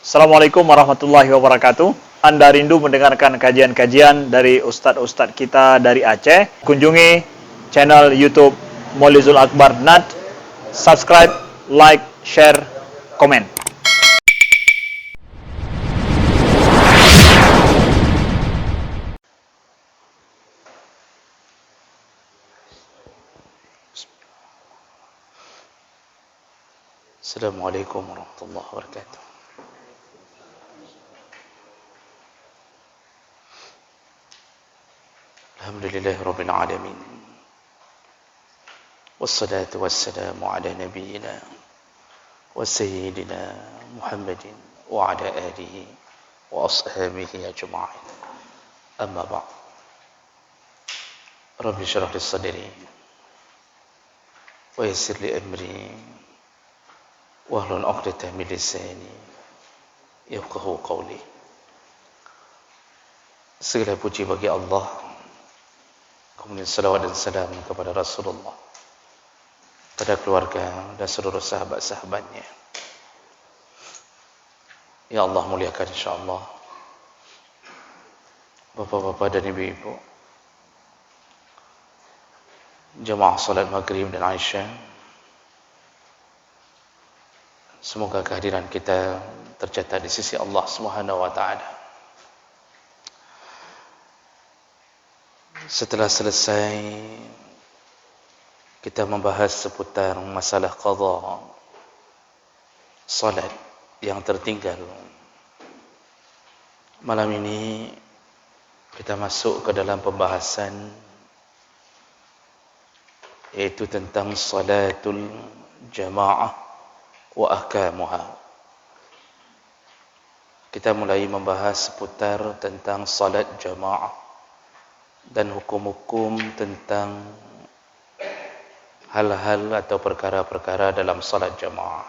Assalamualaikum warahmatullahi wabarakatuh. Anda rindu mendengarkan kajian-kajian dari ustadz-ustadz kita dari Aceh? Kunjungi channel YouTube Maulizul Akbar NAT. Subscribe, like, share, komen. Assalamualaikum warahmatullahi wabarakatuh. Alhamdulillahirabbil alamin. Wassalatu wassalamu ala nabiyyina wa sayyidina Muhammadin wa ala alihi wa ashabihi ajma'in. Amma ba'd. Rabbi shrah li sadri wa yassir li amri wahlul 'uqdatam min lisani yafqahu qawli. Segala puji bagi Allah, kemudian salawat dan salam kepada Rasulullah, pada keluarga dan seluruh sahabat-sahabatnya. Ya Allah, muliakan insyaAllah bapak-bapak dan ibu-ibu, jemaah salat maghrib dan Aisyah. Semoga kehadiran kita tercatat di sisi Allah Subhanahu wa ta'ala. Setelah selesai kita membahas seputar masalah qadha salat yang tertinggal, malam ini kita masuk ke dalam pembahasan yaitu tentang salatul jamaah wa ahkamuha. Kita mulai membahas seputar tentang salat jamaah dan hukum-hukum tentang hal-hal atau perkara-perkara dalam salat jamaah.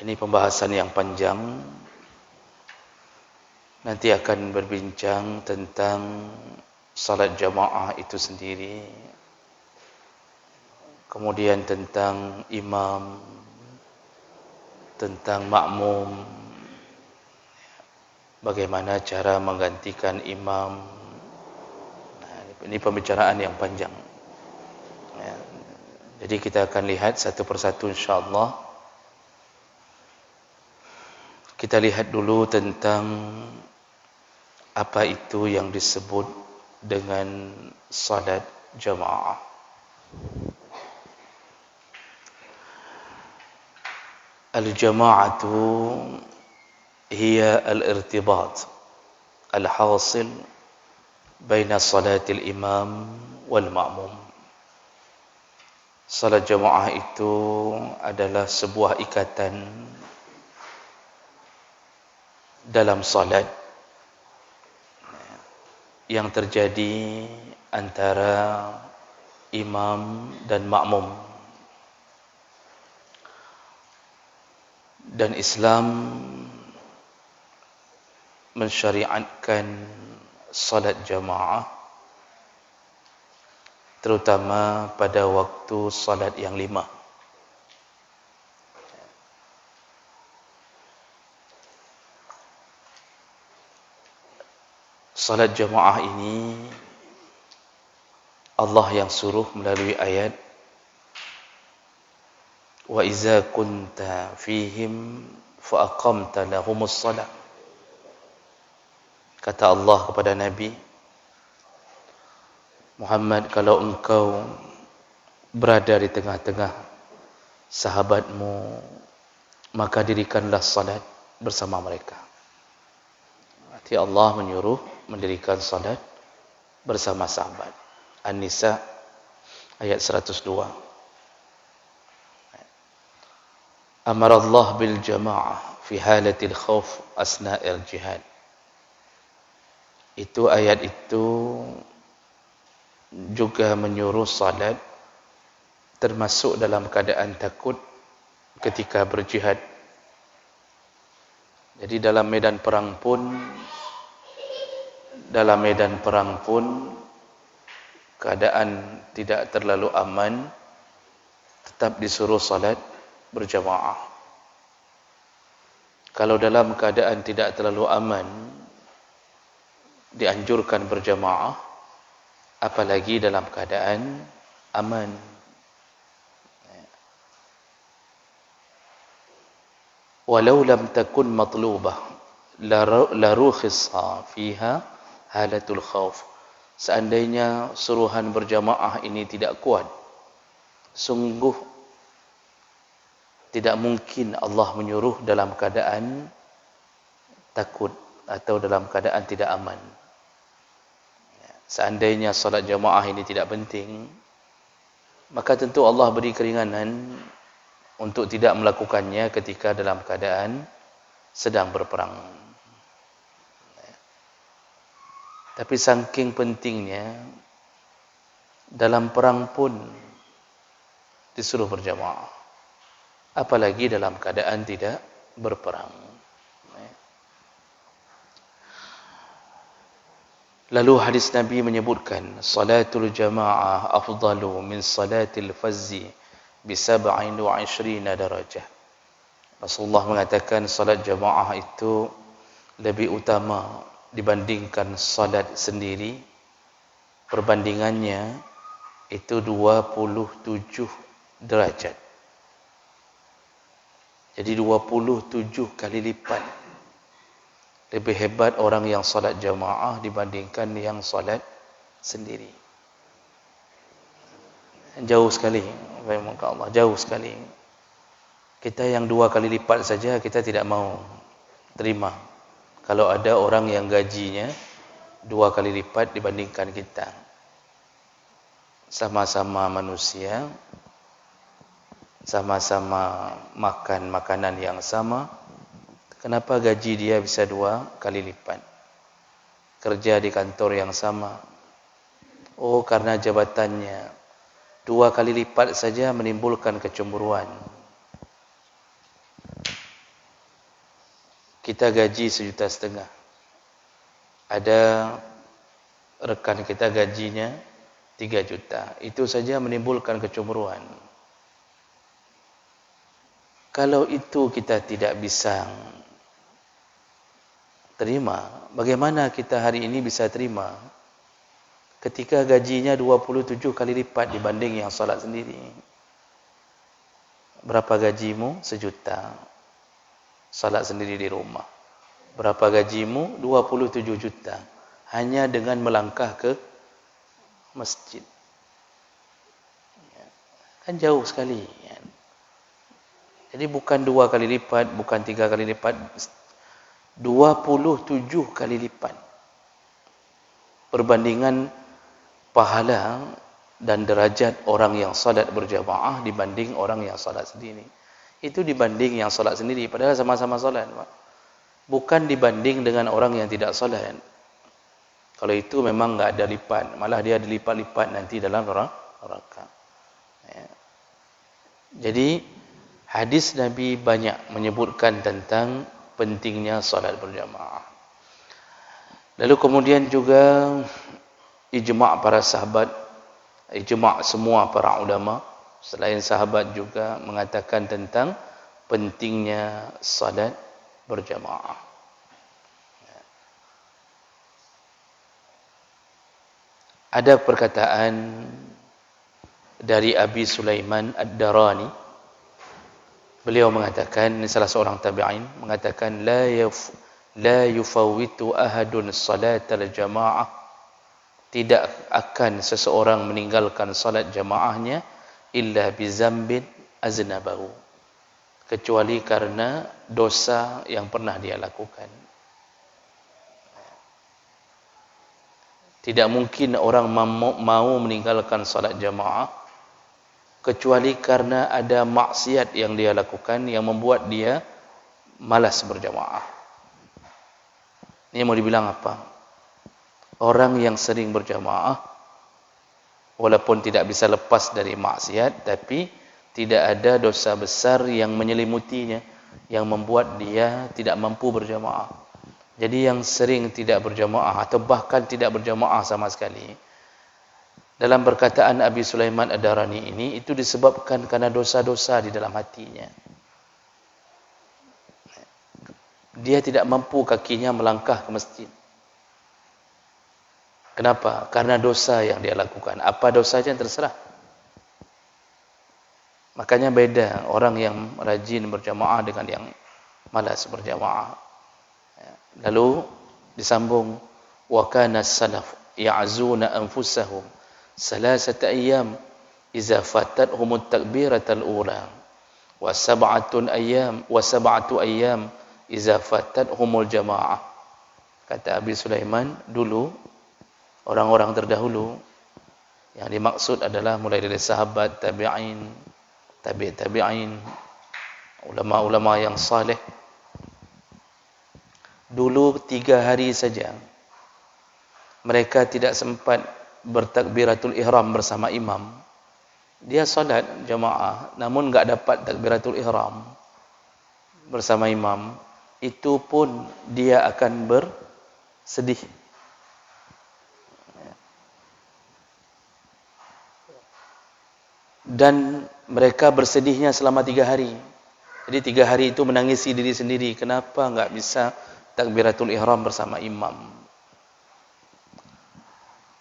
Ini pembahasan yang panjang. Nanti akan berbincang tentang salat jamaah itu sendiri, kemudian tentang imam, tentang makmum, bagaimana cara menggantikan imam. Ini pembicaraan yang panjang. Jadi kita akan lihat satu persatu insyaAllah. Kita lihat dulu tentang apa itu yang disebut dengan salat jamaah. Al-jama'atu hiya al-irtibat al-hasil baina salatil imam wal ma'mum. Salat jamaah itu adalah sebuah ikatan dalam salat yang terjadi antara imam dan makmum. Dan Islam mensyariatkan salat jamaah terutama pada waktu salat yang 5. Salat jamaah ini Allah yang suruh melalui ayat wa iza kunta fihim fa aqamta lahumus salat. Kata Allah kepada Nabi Muhammad, kalau engkau berada di tengah-tengah sahabatmu, maka dirikanlah salat bersama mereka. Arti Allah menyuruh mendirikan salat bersama sahabat. An-Nisa ayat 102. Amara Allah bil jamaah fi halatil khauf asna'il jihad. Itu ayat itu juga menyuruh salat termasuk dalam keadaan takut ketika berjihad. Jadi dalam medan perang pun keadaan tidak terlalu aman, tetap disuruh salat berjamaah. Kalau dalam keadaan tidak terlalu aman, dianjurkan berjamaah, apalagi dalam keadaan aman. Walau lam takun matlubah la rukhisa fiha halatul khauf. Seandainya suruhan berjamaah ini tidak kuat, sungguh tidak mungkin Allah menyuruh dalam keadaan takut atau dalam keadaan tidak aman. Seandainya solat jamaah ini tidak penting, maka tentu Allah beri keringanan untuk tidak melakukannya ketika dalam keadaan sedang berperang. Tapi saking pentingnya, dalam perang pun disuruh berjamaah, apalagi dalam keadaan tidak berperang. Lalu hadis Nabi menyebutkan, salatul jamaah afdalu min salatil fazzi bi 27 darajah. Rasulullah mengatakan salat jamaah itu lebih utama dibandingkan salat sendiri. Perbandingannya itu 27 derajat. Jadi 27 kali lipat lebih hebat orang yang salat jamaah dibandingkan yang salat sendiri. Jauh sekali, memang Allah, jauh sekali. Kita yang 2 kali lipat saja kita tidak mau terima. Kalau ada orang yang gajinya 2 kali lipat dibandingkan kita. Sama-sama manusia, sama-sama makan makanan yang sama, kenapa gaji dia bisa 2 kali lipat? Kerja di kantor yang sama. Oh, karena jabatannya 2 kali lipat saja menimbulkan kecemburuan. Kita gaji 1,5 juta. Ada rekan kita gajinya 3 juta. Itu saja menimbulkan kecemburuan. Kalau itu kita tidak bisa terima, bagaimana kita hari ini bisa terima ketika gajinya 27 kali lipat dibanding yang salat sendiri? Berapa gajimu? 1 juta. Salat sendiri di rumah. Berapa gajimu? 27 juta. Hanya dengan melangkah ke masjid. Kan jauh sekali. Jadi bukan 2 kali lipat, bukan 3 kali lipat, 27 kali lipat. Perbandingan pahala dan derajat orang yang salat berjamaah dibanding orang yang salat sendiri. Itu dibanding yang salat sendiri, padahal sama-sama salat, Pak. Bukan dibanding dengan orang yang tidak salat. Kalau itu memang enggak ada lipat, malah dia ada lipat-lipat nanti dalam rakaat. Ya. Jadi hadis Nabi banyak menyebutkan tentang pentingnya salat berjamaah. Lalu kemudian juga ijma' para sahabat, ijma' semua para ulama selain sahabat juga mengatakan tentang pentingnya salat berjamaah. Ada perkataan dari Abi Sulaiman Ad-Darani. Beliau mengatakan, ini salah seorang tabi'in, mengatakan la yufawwitu ahadun salatal jamaah. Tidak akan seseorang meninggalkan salat jamaahnya illa bizambin aznabahu, kecuali karena dosa yang pernah dia lakukan. Tidak mungkin orang mau meninggalkan salat jamaah kecuali karena ada maksiat yang dia lakukan yang membuat dia malas berjamaah. Ini mau dibilang apa? Orang yang sering berjamaah walaupun tidak bisa lepas dari maksiat, tapi tidak ada dosa besar yang menyelimutinya yang membuat dia tidak mampu berjamaah. Jadi yang sering tidak berjamaah atau bahkan tidak berjamaah sama sekali, dalam perkataan Abi Sulaiman Ad-Darani ini, itu disebabkan karena dosa-dosa di dalam hatinya. dia tidak mampu kakinya melangkah ke masjid. Kenapa? Karena dosa yang dia lakukan. Apa dosanya terserah. Makanya beda orang yang rajin berjamaah dengan yang malas berjamaah. Lalu disambung, wa kana salaf ya'zuna anfusahum salasata ayyam idza fatathum at-takbiratul ula wa sab'atu ayyam idza fatathumul jamaah. Kata Abi Sulaiman, dulu orang-orang terdahulu yang dimaksud adalah mulai dari sahabat, tabi'in, tabi'in, ulama-ulama yang saleh. Dulu 3 hari saja mereka tidak sempat bertakbiratul ihram bersama imam. Dia solat jamaah namun enggak dapat takbiratul ihram bersama imam, itu pun dia akan bersedih. Dan mereka bersedihnya selama 3 hari. Jadi 3 hari itu menangisi diri sendiri. Kenapa enggak bisa takbiratul ihram bersama imam?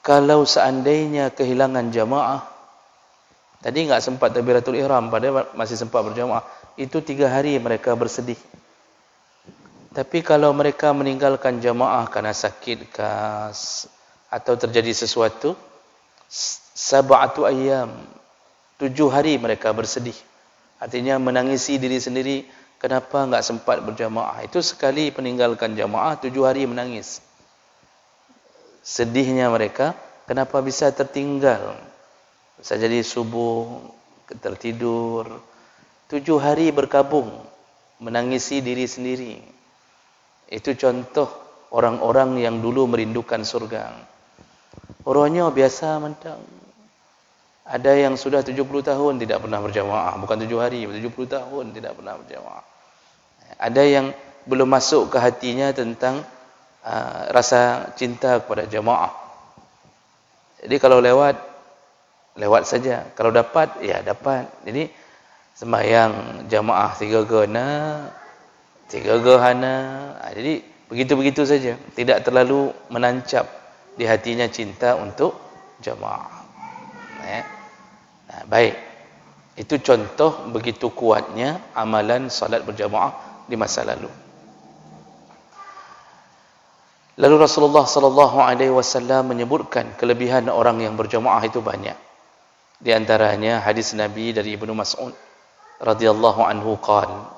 Kalau seandainya kehilangan jamaah, tadi enggak sempat takbiratul ihram, padahal masih sempat berjamaah, itu 3 hari mereka bersedih. Tapi kalau mereka meninggalkan jamaah karena sakit atau terjadi sesuatu, sab'atu ayyam, 7 hari mereka bersedih. Artinya menangisi diri sendiri, kenapa enggak sempat berjamaah. Itu sekali meninggalkan jamaah, 7 hari menangis. Sedihnya mereka, kenapa bisa tertinggal. Bisa jadi subuh, tertidur. 7 hari berkabung, menangisi diri sendiri. Itu contoh orang-orang yang dulu merindukan surga. Orangnya biasa mentang. Ada yang sudah 70 tahun tidak pernah berjamaah, bukan 7 hari, 70 tahun tidak pernah berjamaah. Ada yang belum masuk ke hatinya tentang rasa cinta kepada jamaah. Jadi kalau lewat saja, kalau dapat, ya dapat. Jadi sembahyang jamaah 3 gehana. Jadi begitu-begitu saja, tidak terlalu menancap di hatinya cinta untuk jamaah. Baik, itu contoh begitu kuatnya amalan salat berjamaah di masa lalu. Lalu Rasulullah sallallahu alaihi wasallam menyebutkan kelebihan orang yang berjamaah itu banyak. Di antaranya hadis Nabi dari Ibnu Mas'ud radhiyallahu anhu qala,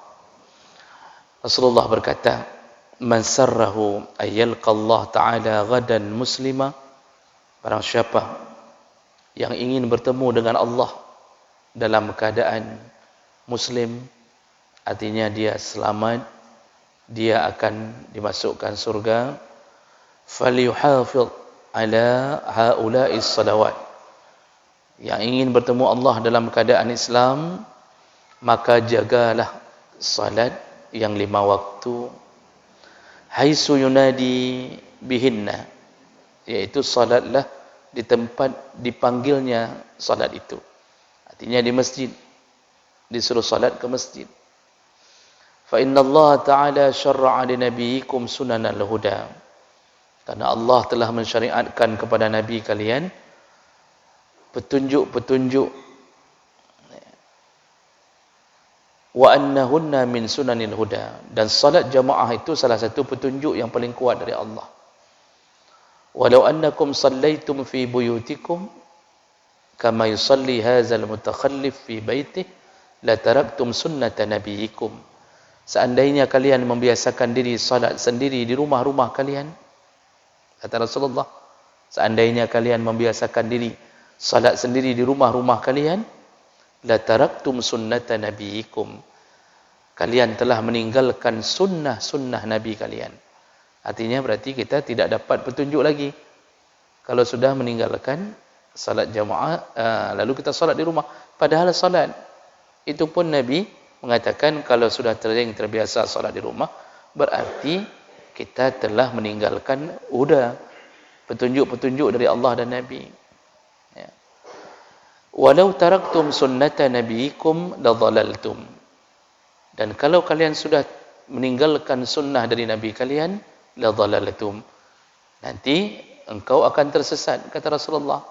Rasulullah berkata, "Man sarrahu ayyalqa Allah taala ghadan muslima," barang siapa yang ingin bertemu dengan Allah dalam keadaan muslim, artinya dia selamat, dia akan dimasukkan surga, falyuhafidh ala haula'is salawat. Yang ingin bertemu Allah dalam keadaan Islam, maka jagalah salat yang 5 waktu, haitsu yunadi bihinna, yaitu salatlah di tempat dipanggilnya salat itu. Artinya di masjid, disuruh salat ke masjid. Fa inna Allah Ta'ala syarra'a li nabiyikum sunanal huda. Karena Allah telah mensyariatkan kepada nabi kalian petunjuk-petunjuk, wa annahunna min sunanil huda, dan salat jamaah itu salah satu petunjuk yang paling kuat dari Allah. Walau annakum sallaitum fi buyutikum kama yusalli hadzal mutakhallif fi baitihi la taraktum sunnata nabiyikum. Seandainya kalian membiasakan diri salat sendiri di rumah-rumah kalian, kata Rasulullah, seandainya kalian membiasakan diri salat sendiri di rumah-rumah kalian, la taraktum sunnata nabiyikum, kalian telah meninggalkan sunnah-sunnah nabi kalian. Artinya berarti kita tidak dapat petunjuk lagi kalau sudah meninggalkan salat jamaah, lalu kita salat di rumah. Padahal salat itu pun Nabi mengatakan kalau sudah terbiasa salat di rumah, berarti kita telah meninggalkan petunjuk-petunjuk dari Allah dan Nabi. Ya. Walau taraktum sunnata nabiyikum la dhalaltum. Dan kalau kalian sudah meninggalkan sunnah dari Nabi kalian, la dhalalatum. Nanti engkau akan tersesat, kata Rasulullah.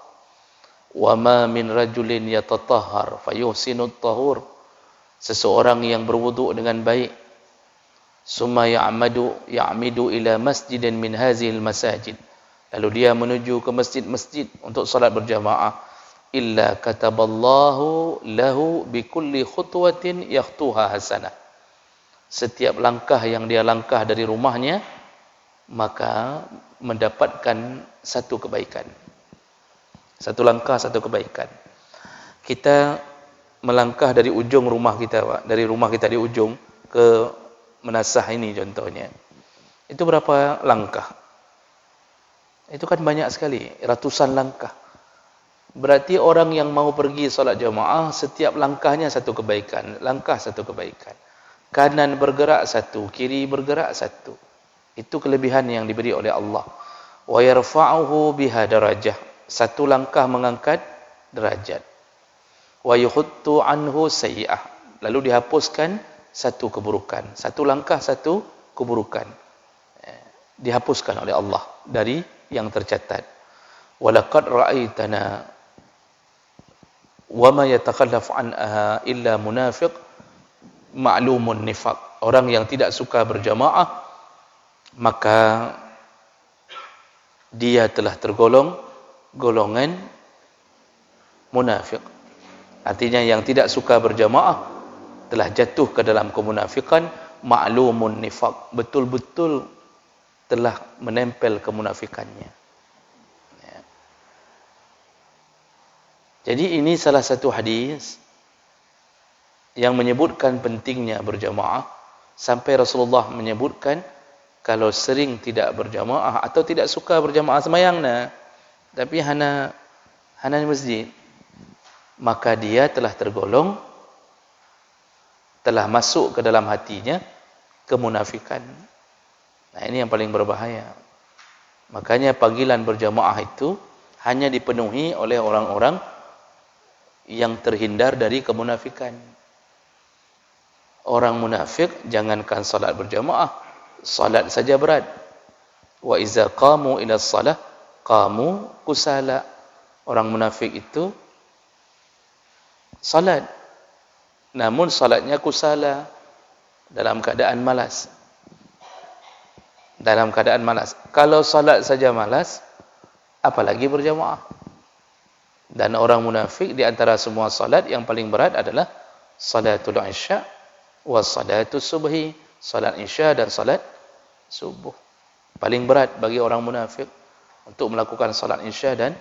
Wa ma min rajulin yatatahhar fayuhsinut tahur. Seseorang yang berwuduk dengan baik, summa ya'midu ila masjidin min hazihil masajid, lalu dia menuju ke masjid-masjid untuk salat berjamaah, illa kataballahu lahu bikulli khutwatin yakhtuha hasanah. Setiap langkah yang dia langkah dari rumahnya, maka mendapatkan satu kebaikan. Satu langkah, satu kebaikan. Kita melangkah dari ujung rumah kita, Pak, dari rumah kita di ujung ke Menasah ini contohnya. Itu berapa langkah? Itu kan banyak sekali, ratusan langkah. Berarti orang yang mau pergi solat jamaah, setiap langkahnya satu kebaikan, langkah satu kebaikan. Kanan bergerak satu, kiri bergerak satu. Itu kelebihan yang diberi oleh Allah. Wa yarfa'uhu biha darajah. Satu langkah mengangkat derajat. Wa yuhuttu anhu sayyi'ah. Lalu dihapuskan satu keburukan. Satu langkah satu keburukan. Dihapuskan oleh Allah dari yang tercatat. Walaqad ra'aitana wa ma yatakhallaf anha illa munafiq ma'lumun nifaq. Orang yang tidak suka berjamaah, maka dia telah tergolong golongan munafik. Artinya yang tidak suka berjamaah telah jatuh ke dalam kemunafikan, ma'lumun nifaq, betul-betul telah menempel kemunafikannya. Ya. Jadi ini salah satu hadis yang menyebutkan pentingnya berjamaah, sampai Rasulullah menyebutkan kalau sering tidak berjamaah atau tidak suka berjamaah sembahyangna, tapi hana di masjid, maka dia telah tergolong, telah masuk ke dalam hatinya kemunafikan. Nah, ini yang paling berbahaya. Makanya panggilan berjamaah itu hanya dipenuhi oleh orang-orang yang terhindar dari kemunafikan. Orang munafik jangankan salat berjamaah, salat saja berat. Wa iza qamu ila shalah qamu kusala. Orang munafik itu salat, namun salatnya kusala, dalam keadaan malas. Dalam keadaan malas. Kalau salat saja malas, apalagi berjamaah. Dan orang munafik di antara semua salat yang paling berat adalah salatul isya wa salatul subhi. Salat isya dan salat subuh. Paling berat bagi orang munafik untuk melakukan salat isya dan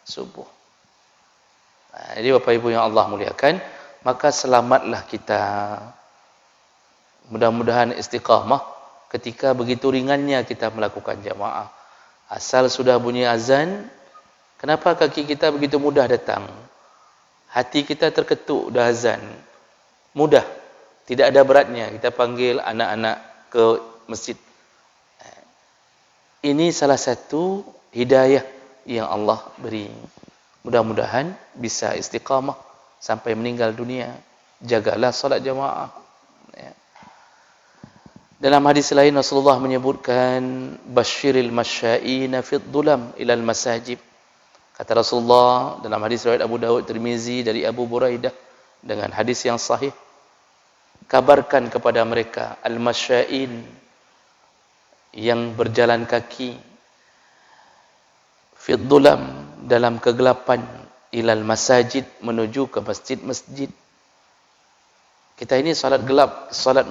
subuh. Nah, jadi Bapak Ibu yang Allah muliakan, maka selamatlah kita. Mudah-mudahan istiqamah ketika begitu ringannya kita melakukan jamaah. Asal sudah bunyi azan, kenapa kaki kita begitu mudah datang? Hati kita terketuk dah azan. Mudah, tidak ada beratnya kita panggil anak-anak ke masjid. Ini salah satu hidayah yang Allah beri. Mudah-mudahan bisa istiqamah sampai meninggal dunia. Jagalah salat jamaah. Ya. Dalam hadis lain Rasulullah menyebutkan basyiril masya'ina fid dulam ilal masajid. Kata Rasulullah dalam hadis riwayat Abu Dawud Tirmizi dari Abu Buraidah dengan hadis yang sahih, kabarkan kepada mereka al-masya'in, yang berjalan kaki, fid dulam, dalam kegelapan, ilal masajid, menuju ke masjid-masjid. Kita ini salat gelap, salat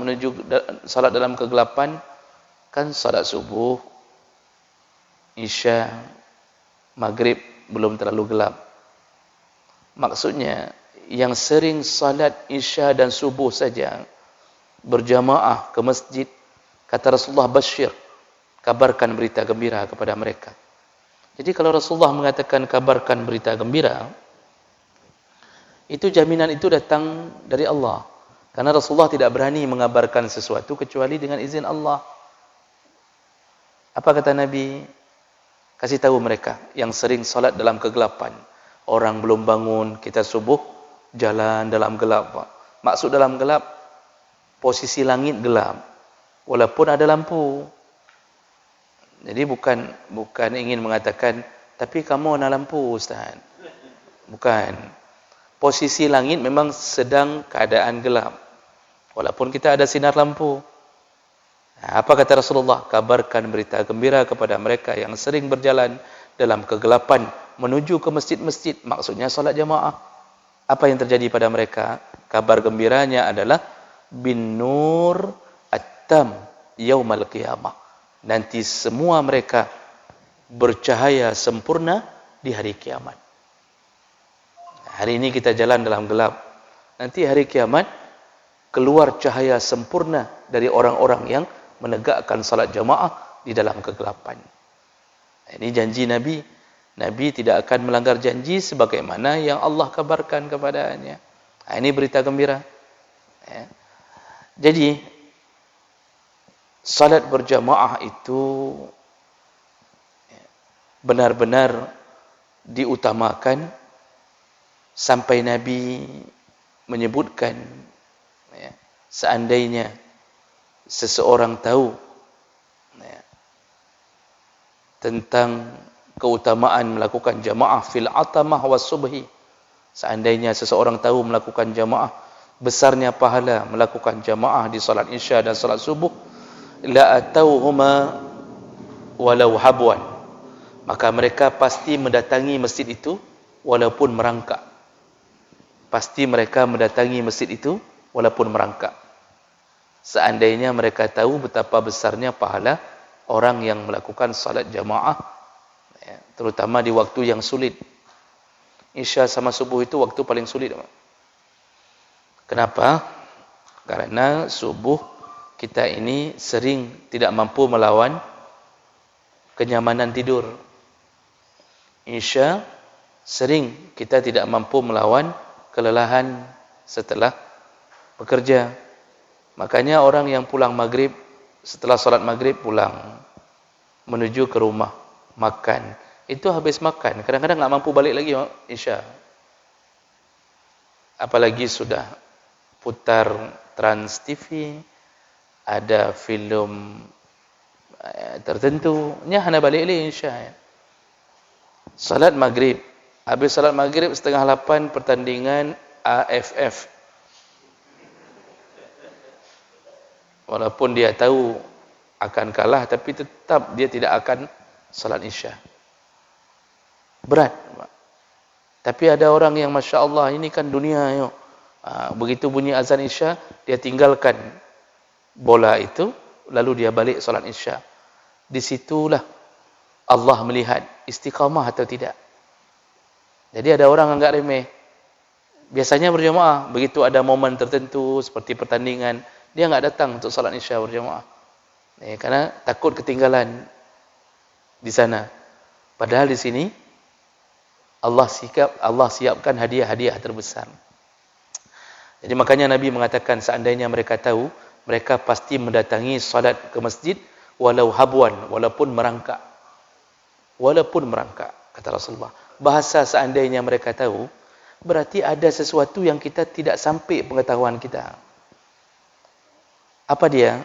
dalam kegelapan, kan salat subuh, isya, maghrib belum terlalu gelap. Maksudnya yang sering salat isya dan subuh saja berjamaah ke masjid, kata Rasulullah, basyir, kabarkan berita gembira kepada mereka. Jadi kalau Rasulullah mengatakan kabarkan berita gembira, itu jaminan itu datang dari Allah. Karena Rasulullah tidak berani mengabarkan sesuatu kecuali dengan izin Allah. Apa kata Nabi? Kasih tahu mereka yang sering salat dalam kegelapan. Orang belum bangun, kita subuh, jalan dalam gelap. Maksud dalam gelap, posisi langit gelap. walaupun ada lampu. Jadi bukan ingin mengatakan, tapi kamu ada lampu Ustaz. Bukan. Posisi langit memang sedang keadaan gelap, walaupun kita ada sinar lampu. Apa kata Rasulullah? Kabarkan berita gembira kepada mereka yang sering berjalan dalam kegelapan menuju ke masjid-masjid, maksudnya solat jamaah. Apa yang terjadi pada mereka? Kabar gembiranya adalah bin nur at-tam yaumal qiyamah. Nanti semua mereka bercahaya sempurna di hari kiamat. Hari ini kita jalan dalam gelap. Nanti hari kiamat keluar cahaya sempurna dari orang-orang yang menegakkan salat jamaah di dalam kegelapan. Ini janji Nabi. Nabi tidak akan melanggar janji sebagaimana yang Allah kabarkan kepadanya. Ini berita gembira. Jadi salat berjamaah itu benar-benar diutamakan sampai Nabi menyebutkan seandainya seseorang tahu tentang keutamaan melakukan jamaah fil atamah was subhi, seandainya seseorang tahu melakukan jamaah, besarnya pahala melakukan jamaah di salat isya dan salat subuh, la atauhuma walau habwan, maka mereka pasti mendatangi masjid itu walaupun merangkak. Pasti mereka mendatangi masjid itu walaupun merangkak. Seandainya mereka tahu betapa besarnya pahala orang yang melakukan salat jamaah, terutama di waktu yang sulit. Isya sama subuh itu waktu paling sulit. Kenapa? Karena subuh kita ini sering tidak mampu melawan kenyamanan tidur. Isya sering kita tidak mampu melawan kelelahan setelah bekerja. Makanya orang yang pulang maghrib, setelah solat maghrib pulang menuju ke rumah makan, itu habis makan kadang-kadang nggak mampu balik lagi isya. Apalagi sudah putar Trans TV, ada film tertentu, hanya balik lagi isya. Salat maghrib, habis salat maghrib 7:30 pertandingan AFF. Walaupun dia tahu akan kalah, tapi tetap dia tidak akan salat isya. Berat. Tapi ada orang yang Masya Allah, ini kan dunia. Begitu bunyi azan isya, dia tinggalkan bola itu, lalu dia balik salat isya. Disitulah Allah melihat istiqamah atau tidak. Jadi ada orang anggap remeh. Biasanya berjamaah, begitu ada momen tertentu seperti pertandingan, dia enggak datang untuk salat isya berjamaah. Karena takut ketinggalan di sana. Padahal di sini Allah siapkan hadiah-hadiah terbesar. Jadi makanya Nabi mengatakan seandainya mereka tahu, mereka pasti mendatangi salat ke masjid walau habwan, walaupun merangkak. Walaupun merangkak, kata Rasulullah. Bahasa seandainya mereka tahu, berarti ada sesuatu yang kita tidak sampai pengetahuan kita. Apa dia?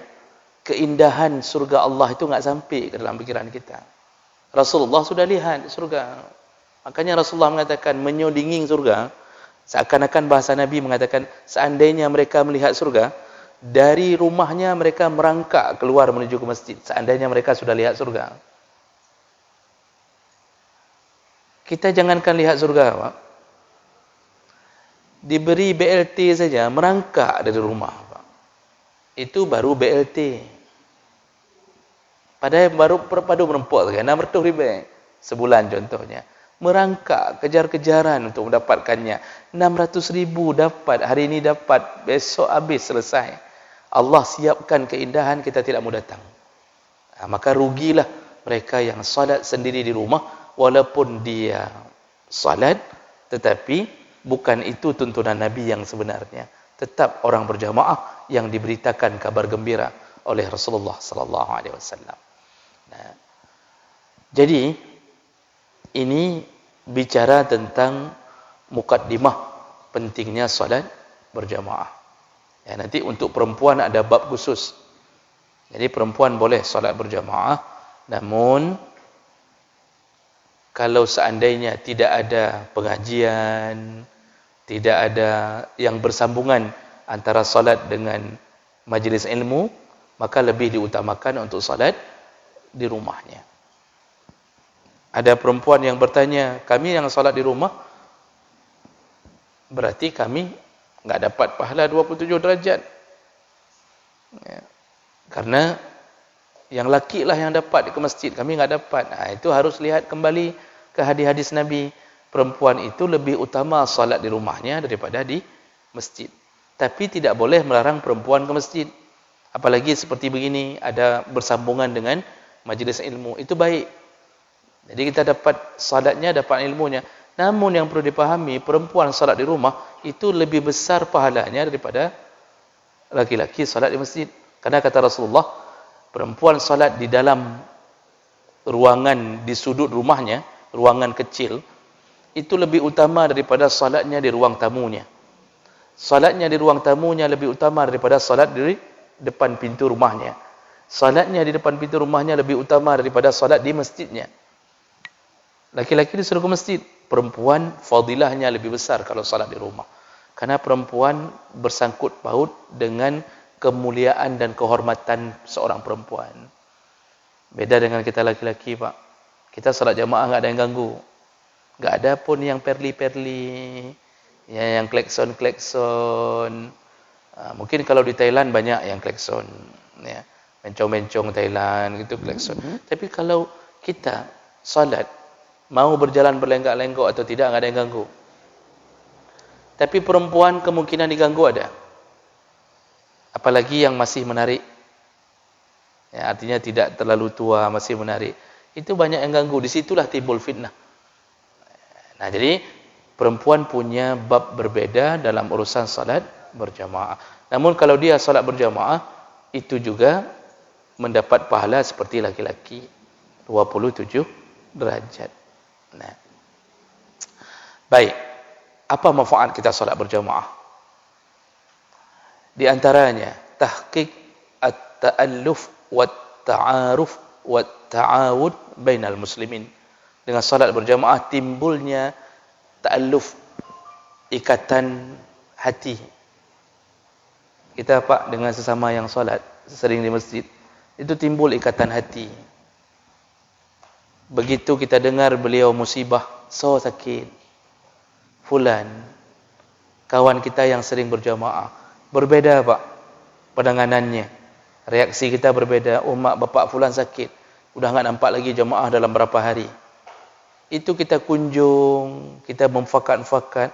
Keindahan surga Allah itu enggak sampai ke dalam pikiran kita. Rasulullah sudah lihat surga. Makanya Rasulullah mengatakan menyodinging surga, seakan-akan bahasa Nabi mengatakan seandainya mereka melihat surga, dari rumahnya mereka merangkak keluar menuju ke masjid. Seandainya mereka sudah lihat surga. Kita jangankan lihat surga, Pak. Diberi BLT saja merangkak dari rumah, Pak. Itu baru BLT. Padahal baru merempok saja 600,000 sebulan contohnya. Merangkak, kejar-kejaran untuk mendapatkannya. 600,000 dapat, hari ini dapat, besok habis, selesai. Allah siapkan keindahan, kita tidak mau datang. Maka rugilah mereka yang salat sendiri di rumah, walaupun dia salat, tetapi bukan itu tuntunan Nabi yang sebenarnya. Tetap orang berjamaah yang diberitakan kabar gembira oleh Rasulullah sallallahu alaihi wasallam. Jadi ini bicara tentang mukaddimah pentingnya salat berjamaah. Nanti untuk perempuan ada bab khusus. Jadi perempuan boleh solat berjamaah, namun kalau seandainya tidak ada pengajian, tidak ada yang bersambungan antara solat dengan majlis ilmu, maka lebih diutamakan untuk solat di rumahnya. Ada perempuan yang bertanya, kami yang solat di rumah, berarti kami enggak dapat pahala 27 derajat. Ya. Karena yang laki lah yang dapat ke masjid, kami enggak dapat. Itu harus lihat kembali ke hadis-hadis Nabi. Perempuan itu lebih utama solat di rumahnya daripada di masjid. Tapi tidak boleh melarang perempuan ke masjid. Apalagi seperti begini, ada bersambungan dengan majlis ilmu. Itu baik. Jadi kita dapat salatnya, dapat ilmunya. Namun yang perlu dipahami, perempuan salat di rumah itu lebih besar pahalanya daripada laki-laki salat di masjid. Karena kata Rasulullah, perempuan salat di dalam ruangan di sudut rumahnya, ruangan kecil, itu lebih utama daripada salatnya di ruang tamunya. Salatnya di ruang tamunya lebih utama daripada salat di depan pintu rumahnya. Salatnya di depan pintu rumahnya lebih utama daripada salat di masjidnya. Laki-laki disuruh ke masjid, perempuan fadilahnya lebih besar kalau salat di rumah. Karena perempuan bersangkut paut dengan kemuliaan dan kehormatan seorang perempuan. Beda dengan kita laki-laki, Pak. Kita salat jamaah enggak ada yang ganggu. Enggak ada pun yang perli-perli, ya, yang klekson-klekson. Mungkin kalau di Thailand banyak yang klekson, ya. Mencong-mencong Thailand gitu klekson. Tapi kalau kita salat mau berjalan berlenggak-lenggok atau tidak, enggak ada yang ganggu. Tapi perempuan kemungkinan diganggu ada. Apalagi yang masih menarik. Ya, artinya tidak terlalu tua, masih menarik. Itu banyak yang ganggu. Disitulah timbul fitnah. Nah, jadi perempuan punya bab berbeda dalam urusan salat berjamaah. Namun kalau dia salat berjamaah, itu juga mendapat pahala seperti laki-laki, 27 derajat. Nah. Baik. Apa manfaat kita salat berjamaah? Di antaranya tahqiq at-ta'alluf wat-ta'aruf wat-ta'awud bainal muslimin. Dengan salat berjamaah timbulnya ta'alluf, ikatan hati. Kita Pak dengan sesama yang salat sering di masjid, itu timbul ikatan hati. Begitu kita dengar beliau musibah, so sakit, fulan, kawan kita yang sering berjamaah, berbeda Pak penanganannya, reaksi kita berbeda. Oh mak bapak fulan sakit, udah enggak nampak lagi jamaah dalam berapa hari. Itu kita kunjung, kita memfakat-fakat,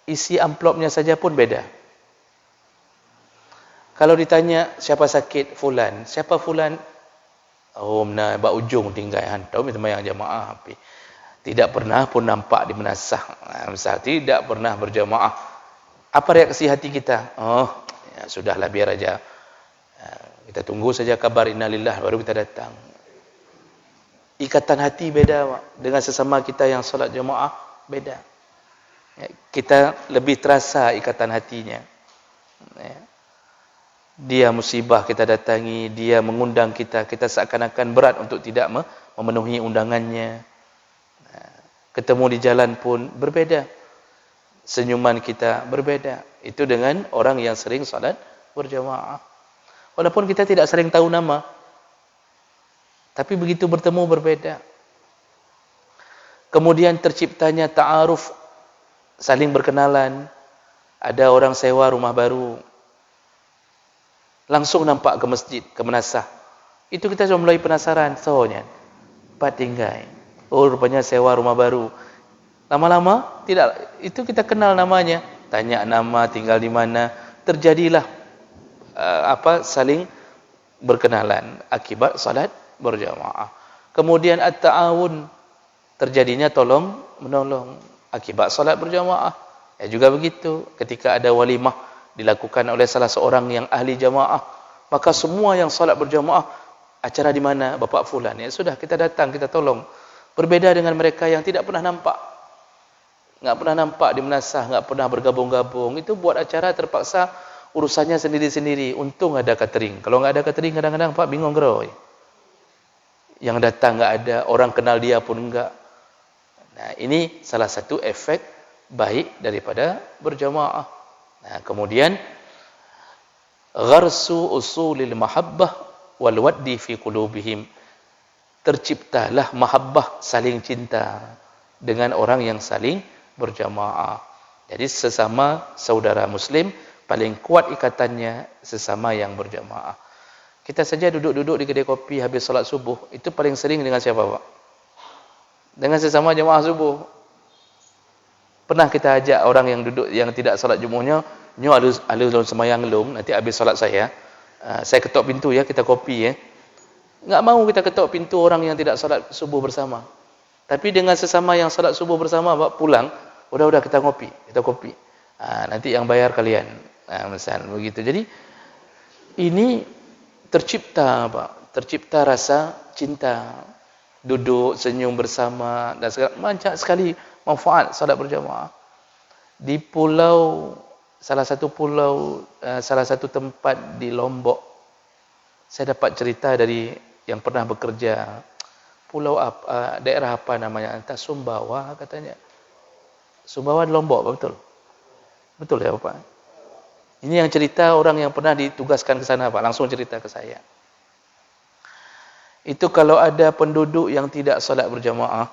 isi amplopnya saja pun beda. Kalau ditanya siapa sakit, fulan, siapa fulan? Oh nah bak ujung tinggal hantar sembahyang jamaah api. Tidak pernah pun nampak di menasah. Misal tidak pernah berjamaah. Apa reaksi hati kita? Oh, ya sudahlah biar aja. Kita tunggu saja kabar innalillah baru kita datang. Ikatan hati beda Pak. Dengan sesama kita yang solat jamaah beda. Ya, kita lebih terasa ikatan hatinya. Ya. Dia musibah kita datangi, dia mengundang kita, kita seakan-akan berat untuk tidak memenuhi undangannya. Ketemu di jalan pun berbeda. Senyuman kita berbeda. Itu dengan orang yang sering salat berjamaah. Walaupun kita tidak sering tahu nama, tapi begitu bertemu berbeda. Kemudian terciptanya ta'aruf, saling berkenalan. Ada orang sewa rumah baru, langsung nampak ke masjid, ke menasah. Itu kita sudah mulai penasaran, soalnya Pak tinggal. Oh rupanya sewa rumah baru. Lama-lama tidak, itu kita kenal namanya, tanya nama, tinggal di mana, terjadilah saling berkenalan akibat salat berjamaah. Kemudian at-ta'awun, terjadinya tolong menolong akibat salat berjamaah. Ya juga begitu, ketika ada walimah dilakukan oleh salah seorang yang ahli jamaah, maka semua yang salat berjamaah, acara di mana Bapak fulan, ya sudah kita datang, kita tolong. Berbeda dengan mereka yang tidak pernah nampak. Enggak pernah nampak di menasah, enggak pernah bergabung-gabung. Itu buat acara terpaksa urusannya sendiri-sendiri. Untung ada catering. Kalau nggak ada catering, kadang-kadang Pak bingung geroy. Yang datang nggak ada, orang kenal dia pun enggak. Nah, ini salah satu efek baik daripada berjamaah. Nah, kemudian gharsu usulil mahabbah wal waddi fi qulubihim. Terciptalah mahabbah, saling cinta dengan orang yang saling berjamaah. Jadi sesama saudara muslim paling kuat ikatannya sesama yang berjamaah. Kita saja duduk-duduk di kedai kopi habis solat subuh, itu paling sering dengan siapa, Pak? Dengan sesama jemaah subuh. Pernah kita ajak orang yang duduk yang tidak solat Jumatnya, nyo alus semayang lum, nanti habis solat saya ketok pintu ya, kita kopi ya. Enggak mau kita ketok pintu orang yang tidak solat subuh bersama. Tapi dengan sesama yang solat subuh bersama, Pak, pulang, udah kita kopi. Nanti yang bayar kalian. Misal begitu. Jadi ini tercipta, Pak, tercipta rasa cinta. Duduk senyum bersama dan segala macam sekali manfaat salat berjamaah. Di salah satu tempat di Lombok, saya dapat cerita dari yang pernah bekerja. Daerah apa namanya? Entah Sumbawa katanya. Sumbawa di Lombok, betul? Betul ya, Bapak? Ini yang cerita orang yang pernah ditugaskan ke sana, Pak, langsung cerita ke saya. Itu kalau ada penduduk yang tidak solat berjamaah,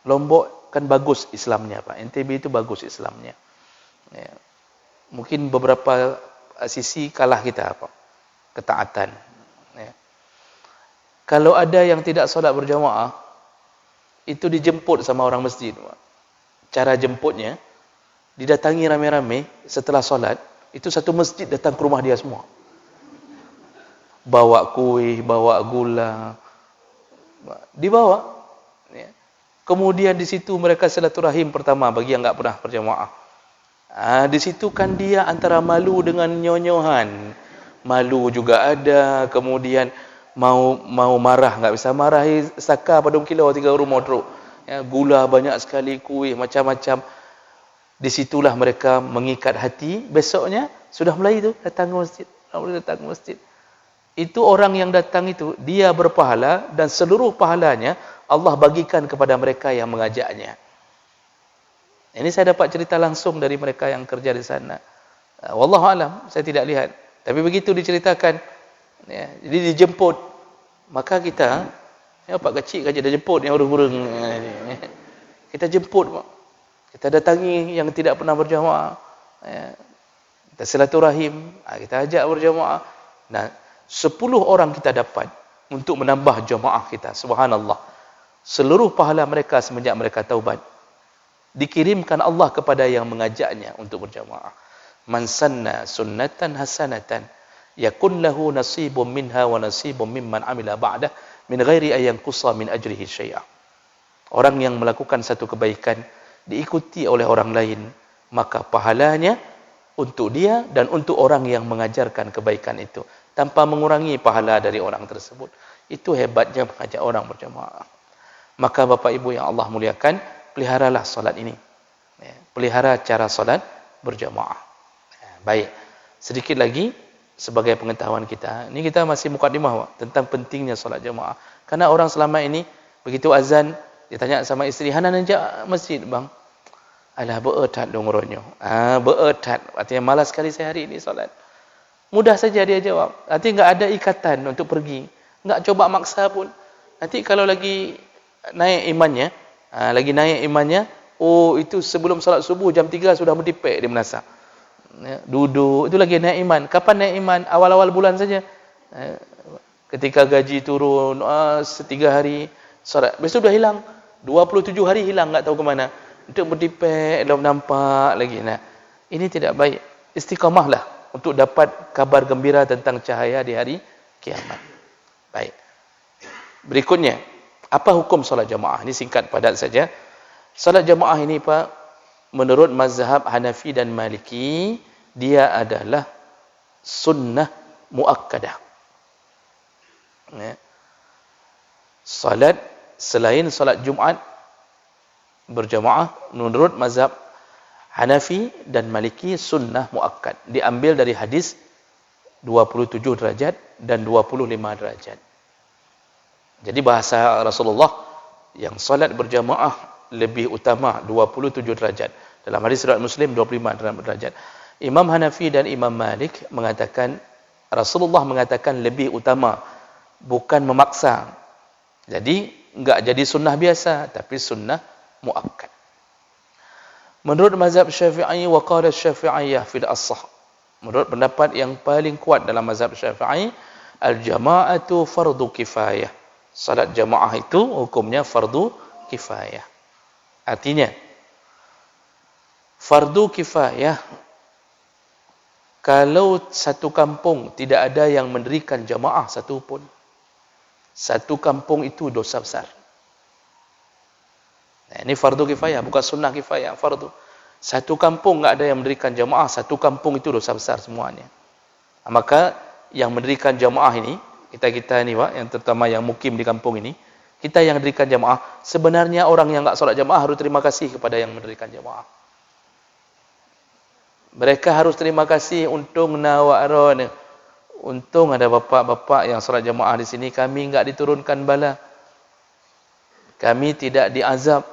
Lombok kan bagus Islamnya, Pak. NTB itu bagus Islamnya. Ya. Mungkin beberapa sisi kalah kita, Pak. Ketaatan. Ya. Kalau ada yang tidak solat berjamaah, itu dijemput sama orang masjid, Pak. Cara jemputnya, didatangi rame-rame setelah solat, itu satu masjid datang ke rumah dia semua. Bawa kuih, bawa gula, dibawa. Ya. Kemudian di situ mereka silaturahim pertama bagi yang enggak pernah berjamaah. Di situ kan dia antara malu dengan nyonyohan. Malu juga ada, kemudian mau marah enggak bisa marah, saka padung kilo 3 rumah truk. Ya, gula banyak sekali, kuih macam-macam. Disitulah mereka mengikat hati. Besoknya sudah mulai itu datang ke masjid. Itu orang yang datang itu, dia berpahala dan seluruh pahalanya Allah bagikan kepada mereka yang mengajaknya. Ini saya dapat cerita langsung dari mereka yang kerja di sana. Wallahu alam, saya tidak lihat. Tapi begitu diceritakan, ya, jadi dijemput. Maka kita, ya, Pak kecil aja dah jemput yang urung-urung. Kita jemput, Pak. Kita datangi yang tidak pernah berjamaah. Ya. Kita silaturahim, kita ajak berjamaah. Nah, 10 orang kita dapat untuk menambah jamaah kita. Subhanallah. Seluruh pahala mereka semenjak mereka taubat dikirimkan Allah kepada yang mengajaknya untuk berjamaah. Man sanna sunnatan hasanatan yakun lahu nasibun minha wa nasibun mimman amila ba'dah min ghairi an yanqusa min ajrihi syai'a. Orang yang melakukan satu kebaikan diikuti oleh orang lain, maka pahalanya untuk dia dan untuk orang yang mengajarkan kebaikan itu, tanpa mengurangi pahala dari orang tersebut. Itu hebatnya mengajak orang berjamaah. Maka Bapak Ibu yang Allah muliakan, peliharalah solat ini. Ya, pelihara cara solat berjamaah. Ya, baik. Sedikit lagi sebagai pengetahuan kita. Ini kita masih mukadimah, Pak, tentang pentingnya solat jamaah. Karena orang selama ini begitu azan, ditanya sama isteri, "Hana najak masjid, Bang?" Alah, beetat dong ronyo. Beetat. Artinya malas sekali saya hari ini solat. Mudah saja dia jawab. Nanti enggak ada ikatan untuk pergi. Enggak coba maksa pun. Nanti kalau lagi naik imannya, oh itu sebelum salat subuh jam 3 sudah mendipek dia menasa. Ya, duduk, itu lagi naik iman. Kapan naik iman? Awal-awal bulan saja. Ketika gaji turun, 3 hari salat. Besok sudah hilang. 27 hari hilang, enggak tahu ke mana. Untuk berdipek, belum nampak lagi. Nah, ini tidak baik. Istiqamahlah untuk dapat kabar gembira tentang cahaya di hari kiamat. Baik. Berikutnya, apa hukum solat jamaah? Ini singkat padat saja. Solat jamaah ini, Pak, menurut mazhab Hanafi dan Maliki, dia adalah sunnah muakkadah. Ya. Salat selain solat Jumaat berjamaah, menurut mazhab Hanafi dan Maliki sunnah muakkad. Diambil dari hadis 27 derajat dan 25 derajat. Jadi bahasa Rasulullah yang salat berjamaah lebih utama 27 derajat. Dalam hadis riwayat Muslim 25 derajat. Imam Hanafi dan Imam Malik mengatakan, Rasulullah mengatakan lebih utama, bukan memaksa. Jadi enggak jadi sunnah biasa, tapi sunnah muakkad. Menurut mazhab Syafi'i, wa qala Syafi'iyah fil as-sah. Menurut pendapat yang paling kuat dalam mazhab Syafi'i, al-jama'atu fardu kifayah. Salat jamaah itu hukumnya fardu kifayah. Artinya, fardu kifayah, kalau satu kampung tidak ada yang mendirikan jamaah satu pun, satu kampung itu dosa besar. Nah, ini fardu kifayah, bukan sunnah kifayah, fardu. Satu kampung enggak ada yang mendirikan jamaah, satu kampung itu dosa besar semuanya. Maka yang mendirikan jamaah ini, kita ni Pak, yang terutama yang mukim di kampung ini, kita yang mendirikan jamaah, sebenarnya orang yang enggak solat jamaah harus terima kasih kepada yang mendirikan jamaah. Mereka harus terima kasih, untung nawa'ron. Untung ada bapak-bapak yang solat jamaah di sini, kami enggak diturunkan bala. Kami tidak diazab.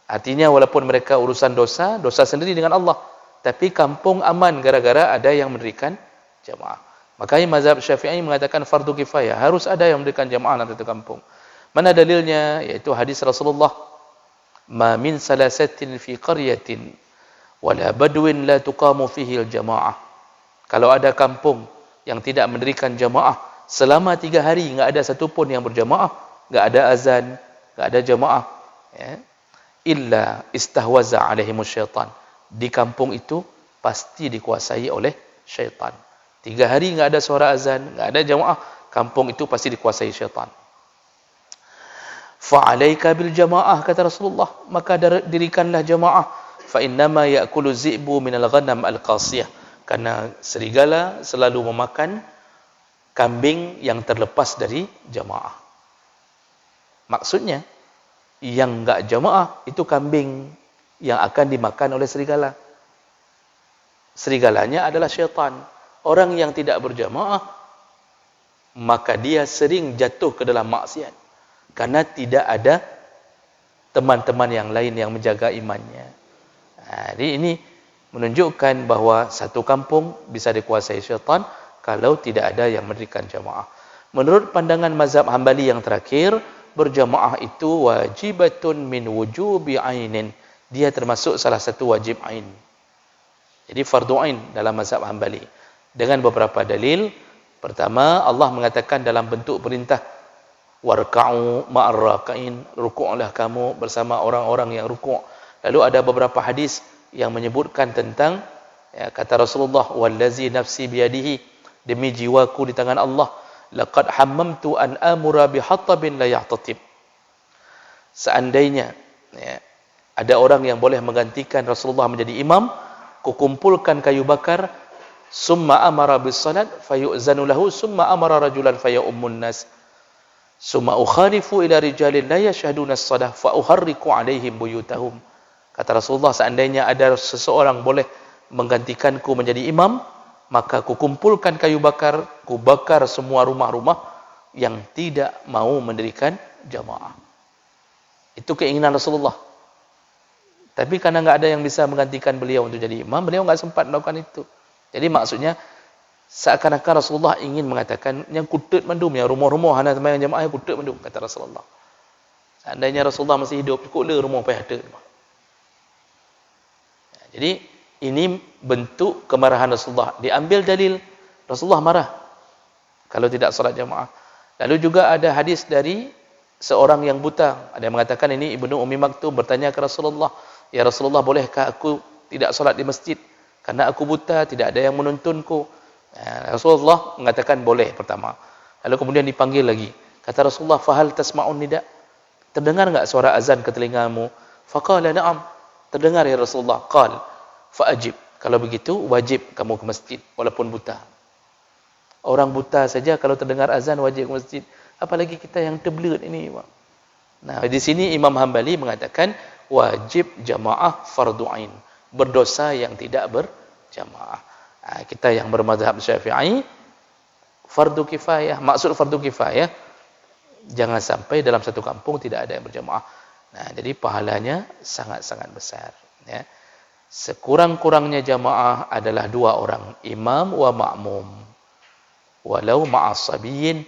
Artinya walaupun mereka urusan dosa, dosa sendiri dengan Allah, tapi kampung aman gara-gara ada yang mendirikan jamaah. Makanya mazhab Syafi'i mengatakan fardu kifayah, harus ada yang mendirikan jamaah dalam satu kampung. Mana dalilnya? Yaitu hadis Rasulullah, "Ma min salasatin fi qaryatin wala badwin la tuqamu fihi al-jamaah." Kalau ada kampung yang tidak mendirikan jamaah selama 3 hari, enggak ada satu pun yang berjamaah, enggak ada azan, enggak ada jamaah, ya, illa istahwaza alaihimus syaitan. Di kampung itu pasti dikuasai oleh syaitan. 3 hari enggak ada suara azan, enggak ada jamaah, kampung itu pasti dikuasai syaitan. Fa'alaika bil jamaah, kata Rasulullah, maka dirikanlah jamaah. Fa innama ya'kulu zi'bu minal ghanam al-qasiyah. Karena serigala selalu memakan kambing yang terlepas dari jamaah. Maksudnya, yang enggak jamaah itu kambing yang akan dimakan oleh serigala. Serigalanya adalah syaitan. Orang yang tidak berjamaah, maka dia sering jatuh ke dalam maksiat. Karena tidak ada teman-teman yang lain yang menjaga imannya. Jadi ini menunjukkan bahawa satu kampung bisa dikuasai syaitan kalau tidak ada yang mendirikan jamaah. Menurut pandangan mazhab Hambali yang terakhir, berjamaah itu wajibatun min wujubi ainin. Dia termasuk salah satu wajib ain. Jadi fardu ain dalam mazhab Hambali. Dengan beberapa dalil. Pertama, Allah mengatakan dalam bentuk perintah, warka'u ma'ar raqa'in, rukuklah kamu bersama orang-orang yang rukuk. Lalu ada beberapa hadis yang menyebutkan tentang, ya, kata Rasulullah, wallazi nafsi biyadihi, demi jiwaku di tangan Allah, laqad hammamtu an amura bihattabin la yahtatib. Seandainya, ya, ada orang yang boleh menggantikan Rasulullah menjadi imam, kukumpulkan kayu bakar, summa amara bis salat fayu'zanu lahu, summa amara rajulan fayaumun nas, summa ukhalifu ila rijalin la yashhaduna as-salah fa uharriku alaihim buyutahum. Kata Rasulullah, seandainya ada seseorang boleh menggantikanku menjadi imam, maka kukumpulkan kayu bakar, ku bakar semua rumah-rumah yang tidak mau mendirikan jamaah. Itu keinginan Rasulullah. Tapi karena enggak ada yang bisa menggantikan beliau untuk jadi imam, beliau enggak sempat melakukan itu. Jadi maksudnya, seakan-akan Rasulullah ingin mengatakan, yang kutut mandum, yang rumah-rumah hana sembahyang jamaah, yang kutut mandum, kata Rasulullah. Seandainya Rasulullah masih hidup, cukup le rumah payah ada. Jadi, ini bentuk kemarahan Rasulullah. Diambil dalil, Rasulullah marah kalau tidak salat jamaah. Lalu juga ada hadis dari seorang yang buta. Ada yang mengatakan, ini Ibnu Ummi Maktum bertanya ke Rasulullah, ya Rasulullah, bolehkah aku tidak salat di masjid? Karena aku buta, tidak ada yang menuntunku. Rasulullah mengatakan boleh pertama. Lalu kemudian dipanggil lagi. Kata Rasulullah, fahal tasma'un nida? Terdengar enggak suara azan ke telingamu? Faqala na'am. Terdengar ya Rasulullah. Qal fa'ajib. Kalau begitu wajib kamu ke masjid walaupun buta. Orang buta saja kalau terdengar azan wajib ke masjid. Apalagi kita yang terbelut ini. Nah, di sini Imam Hambali mengatakan wajib jamaah fardu ain, berdosa yang tidak berjamaah. Kita yang bermazhab Syafi'i fardu kifayah. Maksud fardu kifayah, jangan sampai dalam satu kampung tidak ada yang berjamaah. Nah, jadi pahalanya sangat-sangat besar, ya. Sekurang-kurangnya jamaah adalah 2 orang, imam wa ma'mum. Walau ma'as sabiyyin,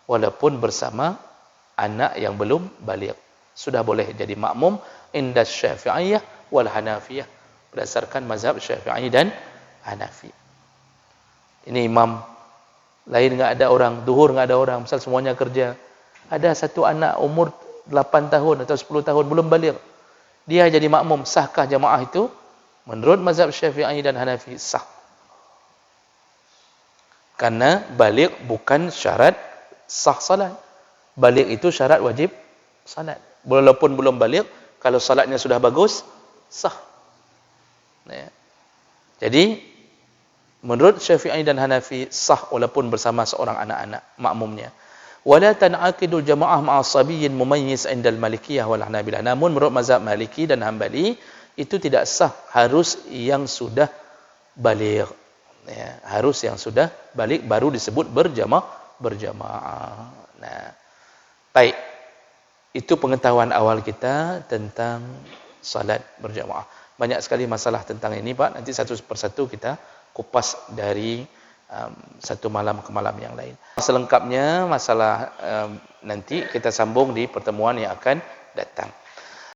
walaupun bersama anak yang belum baligh, sudah boleh jadi makmum inda Syafi'iyah wal Hanafiyah, berdasarkan mazhab Syafi'i dan Hanafi. Ini imam, lain enggak ada orang, zuhur enggak ada orang, misal semuanya kerja. Ada satu anak umur 8 tahun atau 10 tahun belum baligh. Dia jadi makmum, sahkah jamaah itu? Menurut mazhab Syafi'i dan Hanafi sah. Karena baligh bukan syarat sah salat. Baligh itu syarat wajib salat. Walaupun belum baligh, kalau salatnya sudah bagus, sah. Ya. Jadi menurut Syafi'i dan Hanafi sah walaupun bersama seorang anak-anak makmumnya. Wala tan'aqidul jamaah ma'a sabiyyin mumayyiz 'inda al-Malikiyah wal Hanabilah. Namun menurut mazhab Maliki dan Hambali itu tidak sah, harus yang sudah baligh. Ya, harus yang sudah baligh baru disebut berjamaah. Nah, baik. Itu pengetahuan awal kita tentang salat berjamaah. Banyak sekali masalah tentang ini, Pak. Nanti satu persatu kita kupas dari satu malam ke malam yang lain. Selengkapnya masalah nanti kita sambung di pertemuan yang akan datang.